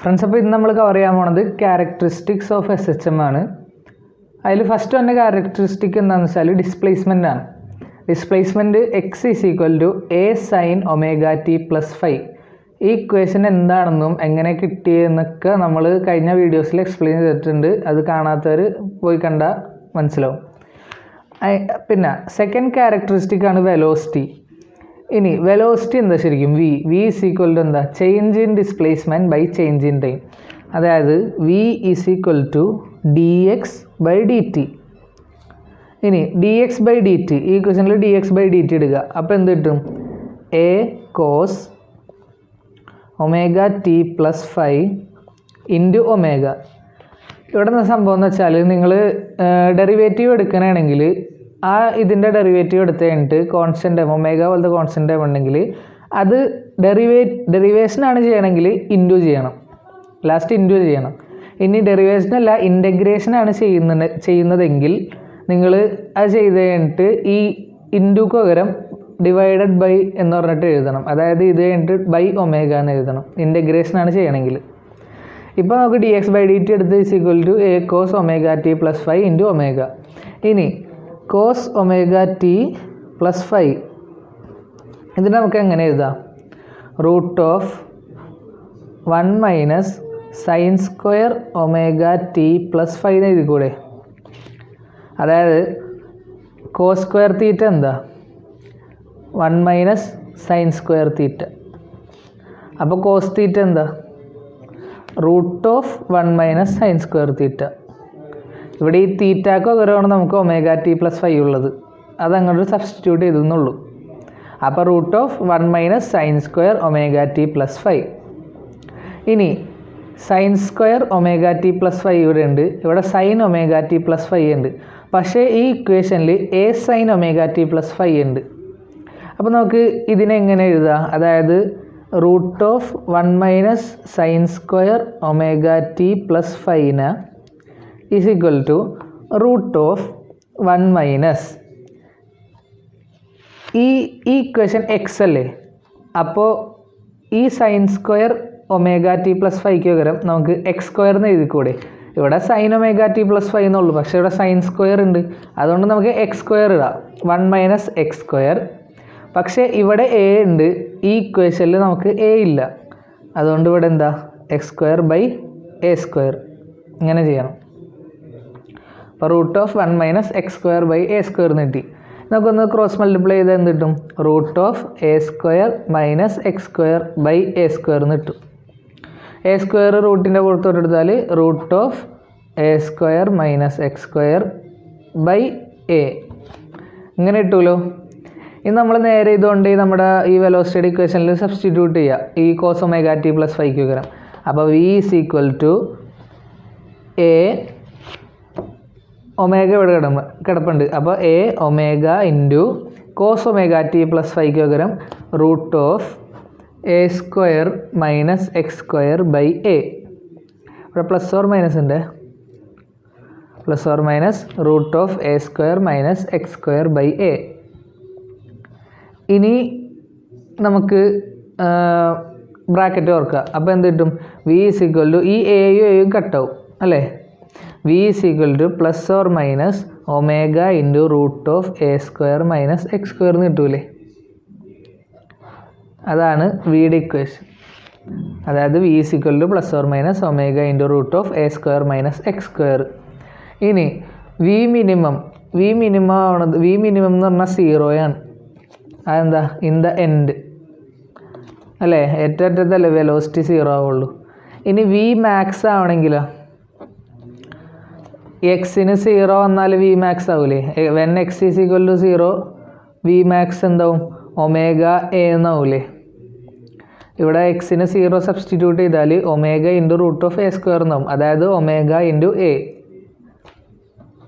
Friends, അപ്പോൾ ഇന്ന് നമ്മൾ കവർ ചെയ്യാൻ പോണത് ക്യാരക്ടറിസ്റ്റിക്സ് ഓഫ് SHM ആണ്. അതിൽ ഫസ്റ്റ് തന്നെ ക്യാരക്ടറിസ്റ്റിക് എന്താണെന്ന് വെച്ചാൽ ഡിസ്പ്ലേസ്മെൻ്റ് ആണ്. Displacement x is equal to a sin omega t plus 5. ഈ ഇക്വേഷൻ എന്താണെന്നും എങ്ങനെ കിട്ടിയെന്നൊക്കെ നമ്മൾ കഴിഞ്ഞ വീഡിയോസിൽ എക്സ്പ്ലെയിൻ ചെയ്തിട്ടുണ്ട്. അത് കാണാത്തവർ പോയി കണ്ടാൽ മനസ്സിലാവും. പിന്നെ സെക്കൻഡ് ക്യാരക്ടറിസ്റ്റിക് ആണ് വെലോസിറ്റി. ഇനി വെലോസിറ്റി എന്താ ശരിക്കും? വി ഈസ് ഈക്വൽ ടു എന്താ? Change in displacement by change in time. അതായത് V is equal to dx by dt. ഇനി dx ബൈ dt, ഈ ക്വസ്റ്റനിൽ dx ബൈ dt എടുക്കുക. അപ്പോൾ എന്ത് കിട്ടും? a cos omega t plus 5 into omega. ഇവിടെ നിന്ന് സംഭവം എന്ന് വെച്ചാൽ നിങ്ങൾ ഡെറിവേറ്റീവ് എടുക്കണമെങ്കിൽ ആ ഇതിൻ്റെ ഡെറിവേറ്റീവ് എടുത്ത് കഴിഞ്ഞിട്ട് കോൺസ്റ്റൻ്റ് ഒമേഗ പോലത്തെ കോൺസ്റ്റൻ്റ് ഉണ്ടെങ്കിൽ അത് ഡെറിവേഷനാണ് ചെയ്യണമെങ്കിൽ ഇൻറ്റു ചെയ്യണം, ലാസ്റ്റ് ഇൻറ്റു ചെയ്യണം. ഇനി ഡെറിവേഷനല്ല ഇൻ്റഗ്രേഷനാണ് ചെയ്യുന്നതെങ്കിൽ നിങ്ങൾ അത് ചെയ്ത് കഴിഞ്ഞിട്ട് ഈ ഇൻറ്റുക്ക് പകരം ഡിവൈഡഡ് ബൈ എന്ന് പറഞ്ഞിട്ട് എഴുതണം. അതായത് ഇത് കഴിഞ്ഞിട്ട് ബൈ ഒമേഗ എന്ന് എഴുതണം, ഇൻ്റഗ്രേഷനാണ് ചെയ്യണമെങ്കിൽ. ഇപ്പോൾ നമുക്ക് dx ബൈ dt എടുത്ത് is equal to a cos omega t plus 5 into omega. ഇനി cos omega t പ്ലസ് 5 ഇതിന് നമുക്ക് എങ്ങനെ എഴുതാം? Root of 1 minus sine square omega T plus 5 എന്ന് എഴുതിക്കൂടെ? അതായത് കോസ് സ്ക്വയർ തീറ്റ എന്താ? 1 മൈനസ് സൈൻ സ്ക്വയർ തീറ്റ. അപ്പോൾ കോസ് തീറ്റ എന്താ? Root of 1 minus sine square theta. ഇവിടെ ഈ തീറ്റാക്ക് പകരമാണ് നമുക്ക് ഒമേഗ ടി പ്ലസ് 5 ഉള്ളത്, അത് അങ്ങോട്ട് സബ്സ്റ്റിറ്റ്യൂട്ട് ചെയ്തെന്നുള്ളൂ. അപ്പോൾ root of 1 minus sine square omega T plus 5. ഇനി sine square omega T plus 5 ഇവിടെ ഉണ്ട്, ഇവിടെ സൈൻ ഒമേഗ ടി പ്ലസ് 5 ഉണ്ട്. പക്ഷേ ഈ ഇക്വേഷനിൽ a sine omega T plus 5 ഉണ്ട്. അപ്പോൾ നമുക്ക് ഇതിനെ എങ്ങനെ എഴുതാം? അതായത് root of 1 minus sine square omega T plus 5 is equal to root of 1 minus ഈ ഇക്വേഷൻ എക്സ് അല്ലേ, അപ്പോൾ ഈ sine square omega T plus 5ക്ക് പകരം നമുക്ക് എക്സ് സ്ക്വയർ എന്ന് എഴുതിക്കൂടെ? ഇവിടെ സൈൻ ഒമേഗ ടി പ്ലസ് 5 എന്നുള്ളൂ, പക്ഷേ ഇവിടെ സൈൻ സ്ക്വയർ ഉണ്ട്, അതുകൊണ്ട് നമുക്ക് എക്സ് സ്ക്വയർ ഇടാം, 1 മൈനസ് എക്സ് സ്ക്വയർ. പക്ഷേ ഇവിടെ എ ഉണ്ട്, ഈ ഇക്വേഷനിൽ നമുക്ക് എ ഇല്ല, അതുകൊണ്ട് ഇവിടെ എന്താ? X square by A square. ഇങ്ങനെ ചെയ്യണം. അപ്പോൾ root of 1 minus X square by A square എന്ന് കിട്ടി. നമുക്കൊന്ന് ക്രോസ് മൾട്ടിപ്ലൈ ചെയ്താൽ എന്ത് കിട്ടും? Root of A square minus X square by A square എന്ന് കിട്ടും. എ സ്ക്വയർ റൂട്ടിൻ്റെ പുറത്തോട്ട് എടുത്താൽ root of A square minus X square by A ഇങ്ങനെ കിട്ടുമല്ലോ. ഇനി നമ്മൾ നേരെ ഇതുകൊണ്ട് നമ്മുടെ ഈ വെലോസിറ്റി ഇക്വേഷനിൽ സബ്സ്റ്റിറ്റ്യൂട്ട് ചെയ്യുക, ഈ കോസ് ഒമേഗ ടി പ്ലസ് 5ക്ക് പകരം. അപ്പോൾ v is equal to a omega ഇവിടെ കിടപ്പുണ്ട്, അപ്പോൾ a omega into cos omega T plus 5ക്ക് പകരം root of A square minus X square by a. ഇവിടെ പ്ലസ് ഓർ മൈനസ് ഉണ്ട്, plus or minus root of A square minus X square by a. ഇനി നമുക്ക് bracket ഓർക്കുക. അപ്പോൾ എന്ത് കിട്ടും? വി ഈസ് ഈക്വൽ ടു ഈ എയും കട്ടാവും അല്ലേ? V is equal to plus or minus omega into root of A square minus X square എന്ന് കിട്ടൂലേ? അതാണ് വിയുടെ ഇക്വേഷൻ. അതായത് V is equal to plus or minus omega into root of A square minus X square. ഇനി V minimum ആണത്. V minimum എന്ന് പറഞ്ഞാൽ 0 അതെന്താ? ഇൻ ദ എൻഡ് അല്ലേ? ഏറ്റവും അറ്റത്തല്ലേ വെലോസിറ്റി 0 ആവുള്ളൂ. ഇനി വി മാക്സ് ആവണമെങ്കിലോ? എക്സിന് 0 വന്നാൽ വി മാക്സ് ആവൂലേ? When X is equal to 0 v max എന്താവും? ഒമേഗ എ എന്നാവൂലേ? ഇവിടെ എക്സിന് 0 സബ്സ്റ്റിറ്റ്യൂട്ട് ചെയ്താൽ omega into root of A square എന്നാവും, അതായത് ഒമേഗ ഇൻറ്റു എ.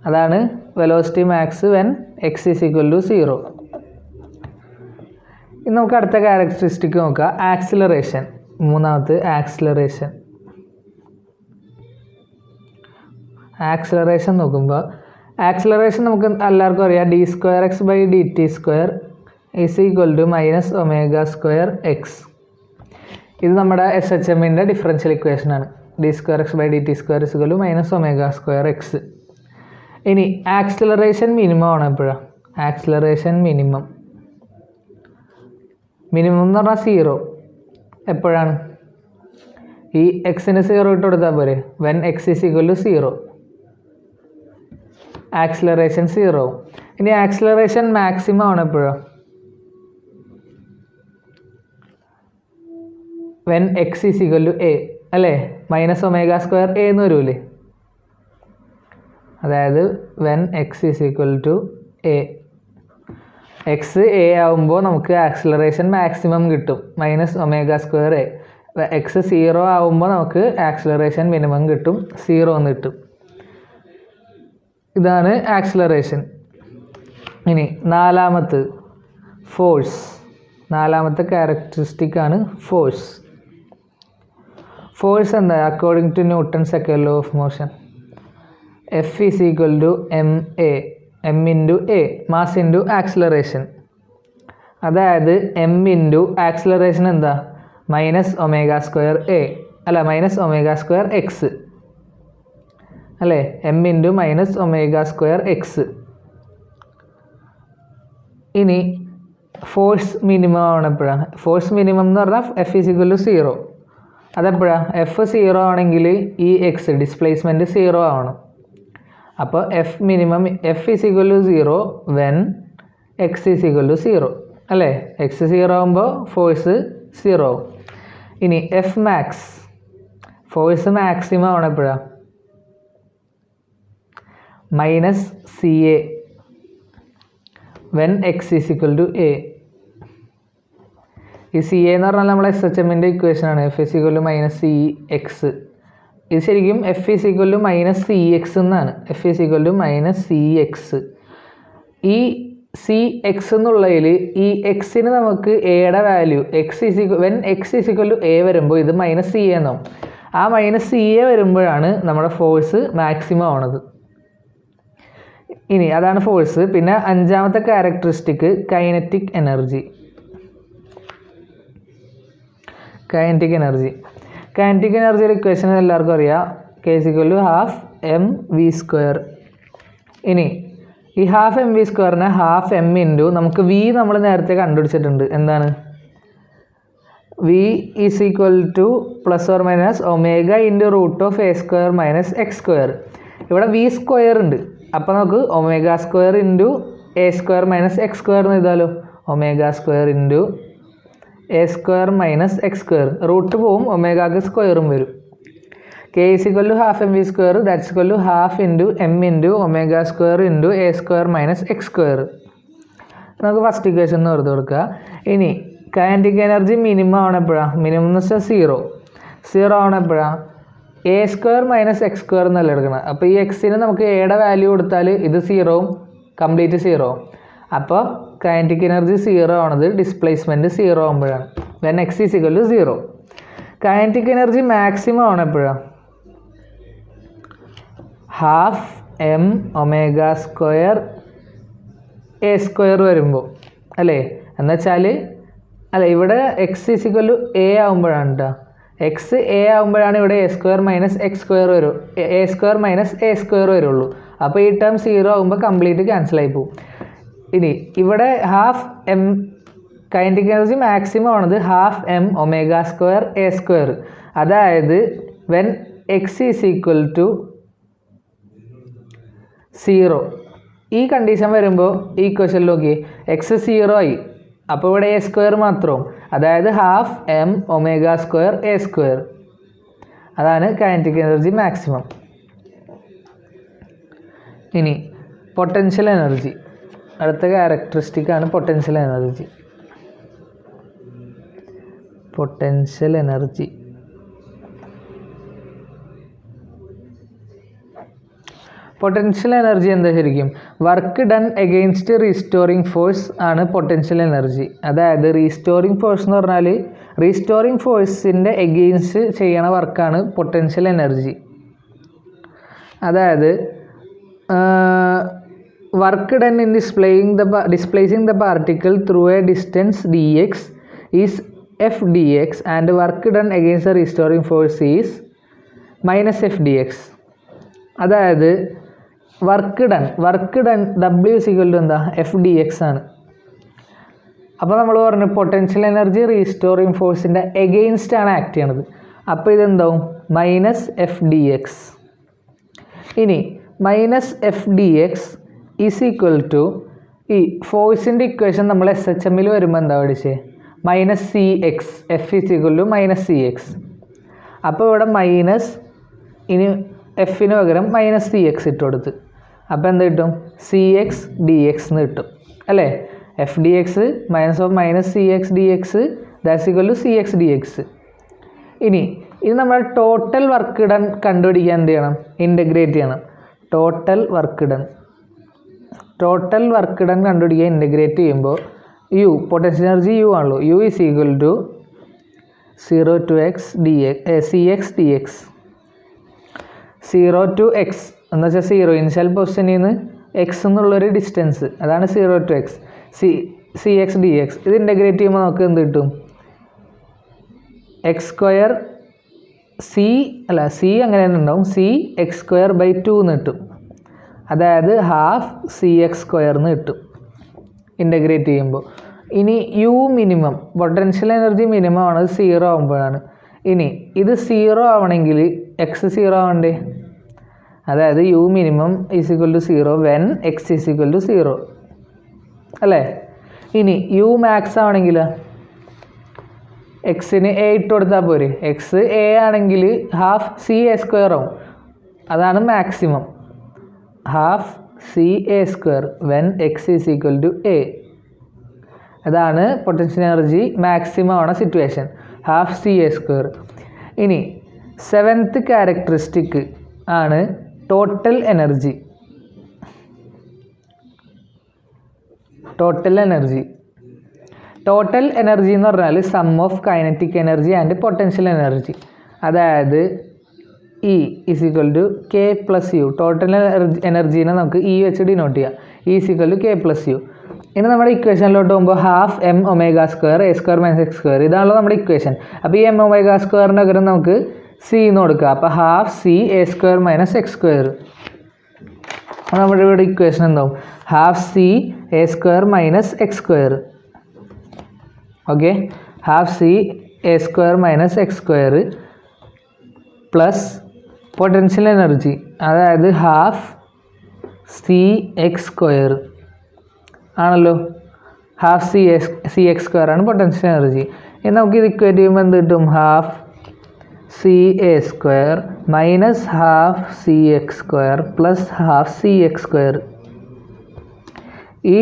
അതാണ് velocity max when X is equal to 0. ഇനി നമുക്ക് അടുത്ത ക്യാരക്ടറിസ്റ്റിക് നോക്കാം, ആക്സിലറേഷൻ. മൂന്നാമത്തെ ആക്സിലറേഷൻ നോക്കുമ്പോൾ ആക്സിലറേഷൻ നമുക്ക് എല്ലാവർക്കും അറിയാം, D square X by D T square is equal to minus omega square X. ഇത് നമ്മുടെ SHMൻ്റെ ഡിഫറൻഷ്യൽ ഇക്വേഷനാണ്. d²x/dt² minus ω²x. ഇനി ആക്സിലറേഷൻ മിനിമം ആണ് എപ്പോഴാണ്? ആക്സിലറേഷൻ മിനിമം എന്ന് പറഞ്ഞാൽ 0 എപ്പോഴാണ്? ഈ എക്സിന് 0 ഇട്ട് കൊടുത്താൽ പോരെ. When x = 0 acceleration 0. ഇനി ആക്സിലറേഷൻ മാക്സിമം ആണ് എപ്പോഴാണ്? വെൻ x = a അല്ലേ, മൈനസ് ω²a എന്ന് വരൂലേ. അതായത് when x = a, x a ആവുമ്പോൾ നമുക്ക് ആക്സിലറേഷൻ മാക്സിമം കിട്ടും മൈനസ് ω²a. x 0 ആവുമ്പോൾ നമുക്ക് ആക്സിലറേഷൻ മിനിമം കിട്ടും 0 എന്ന് കിട്ടും. ഇതാണ് ആക്സിലറേഷൻ. ഇനി നാലാമത്തെ ഫോഴ്സ്. നാലാമത്തെ ക്യാരക്ടറിസ്റ്റിക് ആണ് ഫോഴ്സ്. ഫോഴ്സ് എന്താ? According two newton second law of motion, F = ma, m × a, mass into acceleration. അതായത് m ഇൻറ്റു ആക്സിലറേഷൻ എന്താ? മൈനസ് ω²a അല്ല മൈനസ് ω²x അല്ലേ. m into minus ω²x. ഇനി ഫോഴ്സ് മിനിമം ആണ് എപ്പോഴാണ്? ഫോഴ്സ് മിനിമം എന്ന് പറഞ്ഞാൽ F = 0. അതെപ്പോഴാണ്? F 0 ആണെങ്കിൽ ഈ x ഡിസ്പ്ലേസ്മെൻറ്റ് 0 ആവണം. അപ്പോൾ F = 0 വെൻ x = 0 അല്ലേ. x 0 ആകുമ്പോൾ ഫോഴ്സ് 0 ആവും. ഇനി F മാക്സ്, ഫോഴ്സ് മാക്സിമം ആണ് എപ്പോഴാണ്? Minus CA when x = a. ഈ CA എന്ന് പറഞ്ഞാൽ നമ്മൾ SHMൻ്റെ ഇക്വേഷനാണ്. F = -CX. ഇത് ശരിക്കും F -CX എന്നാണ്. F -CX. ഈ CX എന്നുള്ളതിൽ ഈ എക്സിന് നമുക്ക് എയുടെ വാല്യൂ വെൻ x = a വരുമ്പോൾ ഇത് -CA എന്നാവും. ആ -CA വരുമ്പോഴാണ് നമ്മുടെ ഫോഴ്സ് മാക്സിമം ആവണത്. ഇനി അതാണ് ഫോഴ്സ്. പിന്നെ അഞ്ചാമത്തെ ക്യാരക്ടറിസ്റ്റിക് കൈനറ്റിക് എനർജി. കൈനറ്റിക് എനർജിയുടെ ഇക്വേഷൻ എല്ലാവർക്കും അറിയാം. K = ½ mv². ഇനി ഈ ½ mv²നെ ½ m ഇൻറ്റു നമുക്ക് v നമ്മൾ നേരത്തെ കണ്ടുപിടിച്ചിട്ടുണ്ട്. എന്താണ്? v = ± ω × √a² - x². ഇവിടെ v² ഉണ്ട്. അപ്പോൾ നമുക്ക് ω² × a² - x² എന്ന് എഴുതാലോ. ω² × a² - x². റൂട്ട് പോവും, ഒമേഗക്ക് സ്ക്വയറും വരും. K = ½ mv², that = ½ m × ω² × a² - x². നമുക്ക് ഫസ്റ്റ് ഇക്വേഷൻ എന്ന് വെറുതെ കൊടുക്കുക. ഇനി കൈനറ്റിക് എനർജി മിനിമം ആണ് എപ്പോഴാണ്? മിനിമം എന്ന് വെച്ചാൽ 0 ആണ് എപ്പോഴാണ്? a² - x² എന്നല്ല എടുക്കണം. അപ്പോൾ ഈ എക്സിന് നമുക്ക് എയുടെ വാല്യൂ കൊടുത്താൽ ഇത് 0 കംപ്ലീറ്റ് 0. അപ്പോൾ കൈനറ്റിക് എനർജി 0 ആണത് ഡിസ്പ്ലേസ്മെൻറ്റ് 0 ആകുമ്പോഴാണ്. When x = 0. Kinetic energy maximum ആണ് എപ്പോഴാണ്? ½ m ω² a² വരുമ്പോൾ അല്ലേ. എന്നുവെച്ചാൽ അല്ല ഇവിടെ x = a ആകുമ്പോഴാണ് കേട്ടോ. x a ആകുമ്പോഴാണ് ഇവിടെ a² - x² വരും. a² - a² വരുള്ളൂ. അപ്പോൾ ഈ ടേം 0 ആകുമ്പോൾ കംപ്ലീറ്റ് ക്യാൻസൽ ആയി പോകും. ഇനി ഇവിടെ ½ m കൈനറ്റിക് എനർജി മാക്സിമം ആണത് ½ m ω² a². അതായത് വെൻ x = 0. ഈ കണ്ടീഷൻ വരുമ്പോൾ ഈ ഇക്വേഷൻ നോക്കി x 0 ആയി. അപ്പോൾ ഇവിടെ a² മാത്രവും, അതായത് ½ m ω² a². അതാണ് കൈനറ്റിക് എനർജി മാക്സിമം. ഇനി പൊട്ടൻഷ്യൽ എനർജി. അടുത്ത ക്യാരക്ടറിസ്റ്റിക് ആണ് പൊട്ടൻഷ്യൽ എനർജി. പൊട്ടൻഷ്യൽ എനർജി എന്താ ശരിക്കും? Work done against restoring force ആണ് പൊട്ടൻഷ്യൽ എനർജി. അതായത് റീസ്റ്റോറിങ് ഫോഴ്സ് എന്ന് പറഞ്ഞാൽ റീസ്റ്റോറിങ് ഫോഴ്സിൻ്റെ എഗെയിൻസ്റ്റ് ചെയ്യണ വർക്കാണ് പൊട്ടൻഷ്യൽ എനർജി. അതായത് work done in displacing the particle through A distance dx is F D X and work done against the restoring force is minus F D X. അതായത് work done W is equal to എന്താ, F D X ആണ്. അപ്പോൾ നമ്മൾ പറഞ്ഞു potential energy restoring ഫോഴ്സിൻ്റെ against ആണ് act ചെയ്യണത്. അപ്പോൾ ഇതെന്താവും, മൈനസ് എഫ് ഡി എക്സ്. ഇനി minus F D X is equal to ഈ ഫോഴ്സിൻ്റെ ഇക്വേഷൻ നമ്മൾ എസ് എച്ച് എമ്മിൽ വരുമ്പോൾ എന്താ പഠിച്ചേ, minus C X, F is equal to minus C X. അപ്പോൾ ഇവിടെ മൈനസ്, ഇനി എഫിന് പകരം മൈനസ് സി എക്സ് ഇട്ട് കൊടുത്ത്, അപ്പോൾ എന്ത് കിട്ടും, സി എക്സ് ഡി എക്സ് എന്ന് കിട്ടും അല്ലേ. F D X minus of minus C X D X that's equal to C X D X. ഇനി ഇത് നമ്മൾ ടോട്ടൽ വർക്ക് ഡൺ കണ്ടുപിടിക്കാൻ എന്ത് ചെയ്യണം, ഇൻ്റഗ്രേറ്റ് ചെയ്യണം. ടോട്ടൽ വർക്ക് ഡൺ കണ്ടുപിടിക്കാൻ ഇൻ്റഗ്രേറ്റ് ചെയ്യുമ്പോൾ യു, പൊട്ടൻഷ്യൽ എനർജി യു ആണല്ലോ, U is equal to 0 to x dx C X D X. 0 to x എന്ന് വെച്ചാൽ 0 ഇനിഷ്യൽ പൊസിഷനിൽ നിന്ന് എക്സ് എന്നുള്ളൊരു ഡിസ്റ്റൻസ്, അതാണ് 0 to x C X D X. ഇത് ഇൻ്റഗ്രേറ്റ് ചെയ്യുമ്പോൾ നമുക്ക് എന്ത് കിട്ടും, എക്സ് സ്ക്വയർ സി അങ്ങനെ തന്നെ ഉണ്ടാവും, സി എക്സ് സ്ക്വയർ ബൈ 2 എന്ന് കിട്ടും. അതായത് ഹാഫ് സി എക്സ് സ്ക്വയർ എന്ന് കിട്ടും ഇൻ്റഗ്രേറ്റ് ചെയ്യുമ്പോൾ. ഇനി U minimum, potential energy minimum ആണ് 0 ആകുമ്പോഴാണ്. ഇനി ഇത് 0 ആവണമെങ്കിൽ എക്സ് 0 ആവണ്ടേ, അതായത് U minimum is equal to 0 when X is equal to 0 അല്ലേ. ഇനി യു മാക്സ് ആവണമെങ്കിൽ എക്സിന് എ ഇട്ട് കൊടുത്താൽ പോരെ, എക്സ് എ ആണെങ്കിൽ ഹാഫ് സി എ സ്ക്വയർ ആവും, അതാണ് maximum. Half C A square when X is equal to A, അതാണ് പൊട്ടൻഷ്യൽ എനർജി മാക്സിമം ആണ് situation, half C A square. ഇനി 7th ക്യാരക്ടറിസ്റ്റിക് ആണ് ടോട്ടൽ എനർജി. ടോട്ടൽ എനർജി എന്ന് പറഞ്ഞാൽ sum of kinetic energy and potential energy. അതായത് E is equal to k plus u. Total എനർജീനെ നമുക്ക് E വെച്ച് ഡിനോട്ട് ചെയ്യാം, E is equal to k plus u. ഇനി നമ്മുടെ ഇക്വേഷനിലോട്ട് പോകുമ്പോൾ half m omega square a square minus X square, ഇതാണല്ലോ നമ്മുടെ ഇക്വേഷൻ. അപ്പോൾ ഈ എം ഒമേഗ സ്ക്വയറിൻ്റെ പകരം നമുക്ക് സി എന്ന് കൊടുക്കുക, അപ്പോൾ half C A square minus X square. നമ്മുടെ ഇവിടെ ഇക്വേഷൻ എന്താവും, half C A square minus X square. Okay, half C A square minus X square plus potential energy, അതായത് ഹാഫ് സി എക്സ് സ്ക്വയർ ആണല്ലോ, half c X square ആണ് potential energy. ഇനി നമുക്ക് ഇത് equate ചെയ്യുമ്പോൾ എന്ത് കിട്ടും, half C A square minus half c X square plus half c X square. ഈ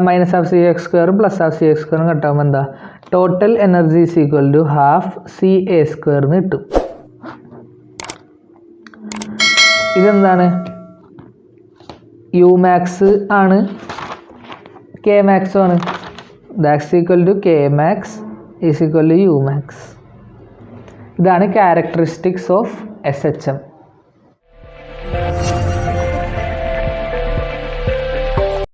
മൈനസ് ഹാഫ് സി എക്സ് സ്ക്വയറും പ്ലസ് ഹാഫ് സി എക്സ് സ്ക്വയറും കിട്ടാകുമ്പോൾ എന്താ, total energy is equal to half C A square എന്ന് കിട്ടും. ഇതെന്താണ്, u max ആണ്, k മാക്സും ആണ്. That's equal to k max is equal to u max. ഇതാണ് characteristics of S H M.